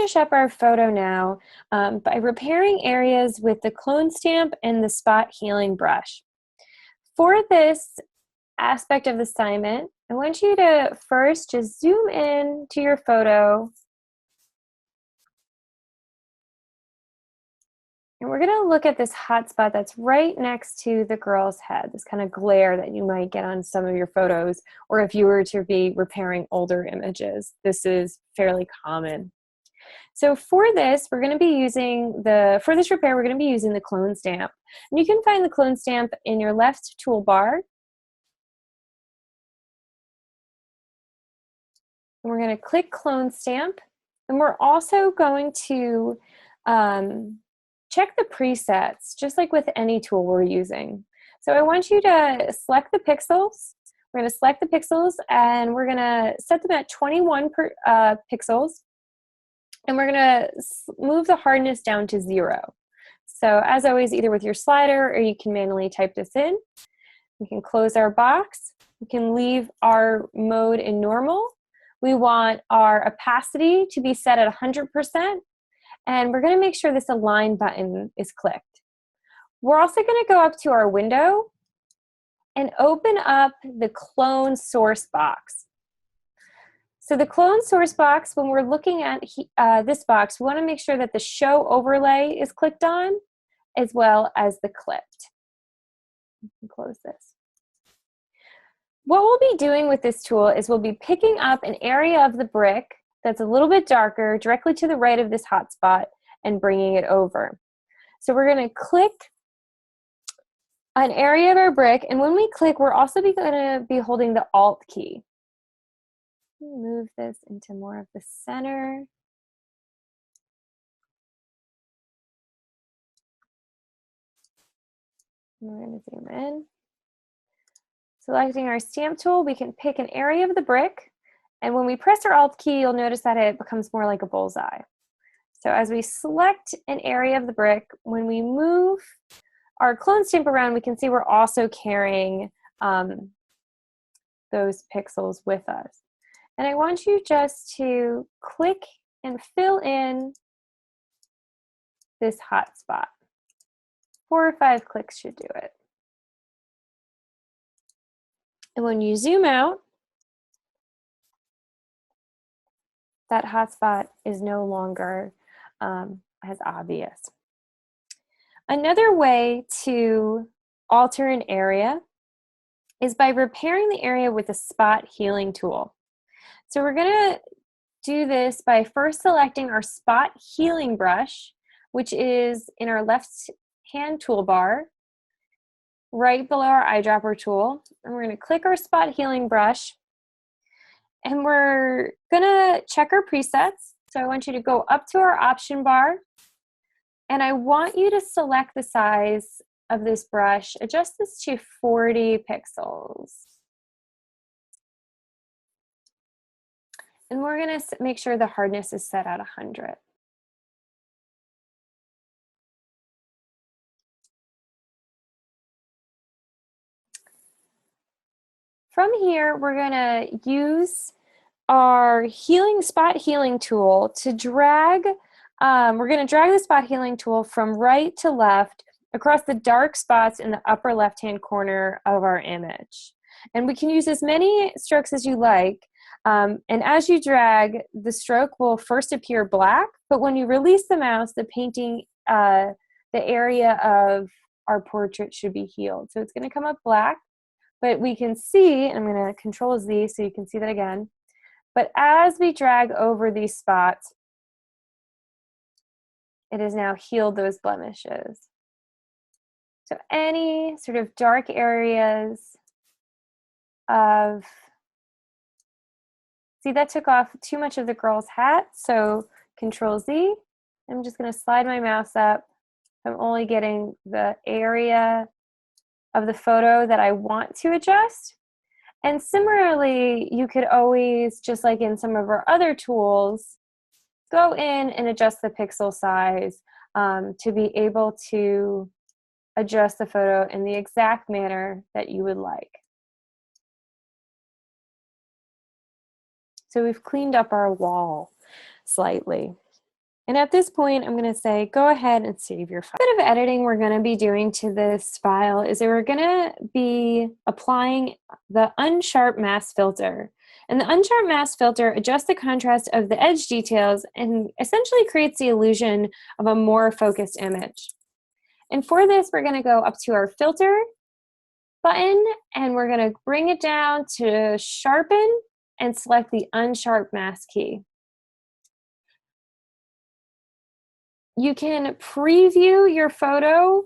finish up our photo now by repairing areas with the clone stamp and the spot healing brush. For this aspect of the assignment, I want you to first just zoom in to your photo. And we're going to look at this hot spot that's right next to the girl's head, this kind of glare that you might get on some of your photos, or if you were to be repairing older images. This is fairly common. So for this, we're going to be using for this repair, we're going to be using the clone stamp. And you can find the clone stamp in your left toolbar. And we're going to click clone stamp. And we're also going to check the presets, just like with any tool we're using. So I want you to select the pixels. We're going to select the pixels and we're going to set them at 21 pixels. And we're going to move the hardness down to 0. So as always, either with your slider or you can manually type this in. We can close our box. We can leave our mode in normal. We want our opacity to be set at 100%. And we're going to make sure this align button is clicked. We're also going to go up to our window and open up the clone source box. So the clone source box, when we're looking at this box, we want to make sure that the show overlay is clicked on, as well as the clipped. Close this. What we'll be doing with this tool is we'll be picking up an area of the brick that's a little bit darker directly to the right of this hotspot and bringing it over. So we're going to click an area of our brick, and when we click, we're also going to be holding the Alt key. Move this into more of the center. And we're going to zoom in. Selecting our stamp tool, we can pick an area of the brick, and when we press our Alt key, you'll notice that it becomes more like a bullseye. So as we select an area of the brick, when we move our clone stamp around, we can see we're also carrying those pixels with us. And I want you just to click and fill in this hot spot. 4 or 5 clicks should do it. And when you zoom out, that hot spot is no longer as obvious. Another way to alter an area is by repairing the area with a spot healing tool. So we're going to do this by first selecting our spot healing brush, which is in our left hand toolbar, right below our eyedropper tool. And we're going to click our spot healing brush. And we're going to check our presets. So I want you to go up to our option bar. And I want you to select the size of this brush. Adjust this to 40 pixels. And we're going to make sure the hardness is set at 100. From here, we're going to use our spot healing tool to drag. We're going to drag the spot healing tool from right to left across the dark spots in the upper left-hand corner of our image. And we can use as many strokes as you like. And as you drag, the stroke will first appear black, but when you release the mouse, the painting, the area of our portrait should be healed. So it's going to come up black, but we can see, and I'm going to Control Z so you can see that again. But as we drag over these spots, it has now healed those blemishes. So any sort of dark areas of, see, that took off too much of the girl's hat, so Control Z. I'm just going to slide my mouse up. I'm only getting the area of the photo that I want to adjust. And similarly, you could always, just like in some of our other tools, go in and adjust the pixel size to be able to adjust the photo in the exact manner that you would like. So we've cleaned up our wall slightly. And at this point, I'm going to say, go ahead and save your file. A bit of editing we're going to be doing to this file is that we're going to be applying the unsharp mask filter. And the unsharp mask filter adjusts the contrast of the edge details and essentially creates the illusion of a more focused image. And for this, we're going to go up to our filter button, and we're going to bring it down to sharpen and select the unsharp mask key. You can preview your photo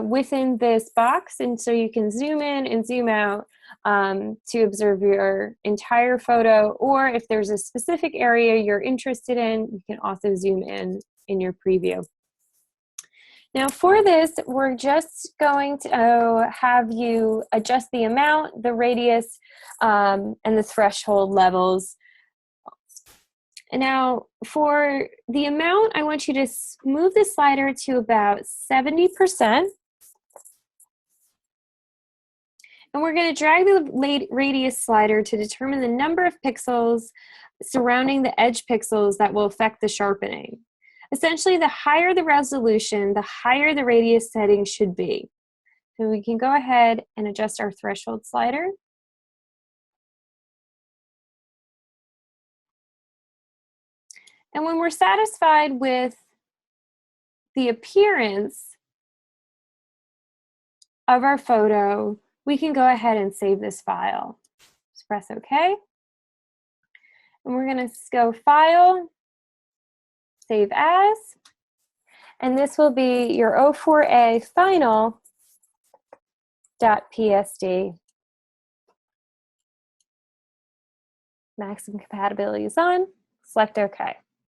within this box, and so you can zoom in and zoom out to observe your entire photo, or if there's a specific area you're interested in, you can also zoom in your preview. Now for this, we're just going to have you adjust the amount, the radius, and the threshold levels. And now for the amount, I want you to move the slider to about 70%. And we're going to drag the radius slider to determine the number of pixels surrounding the edge pixels that will affect the sharpening. Essentially, the higher the resolution, the higher the radius setting should be. So we can go ahead and adjust our threshold slider. And when we're satisfied with the appearance of our photo, we can go ahead and save this file. Just press OK. And we're going to go File, Save As. And this will be your O4A final.psd. Maximum compatibility is on. Select OK.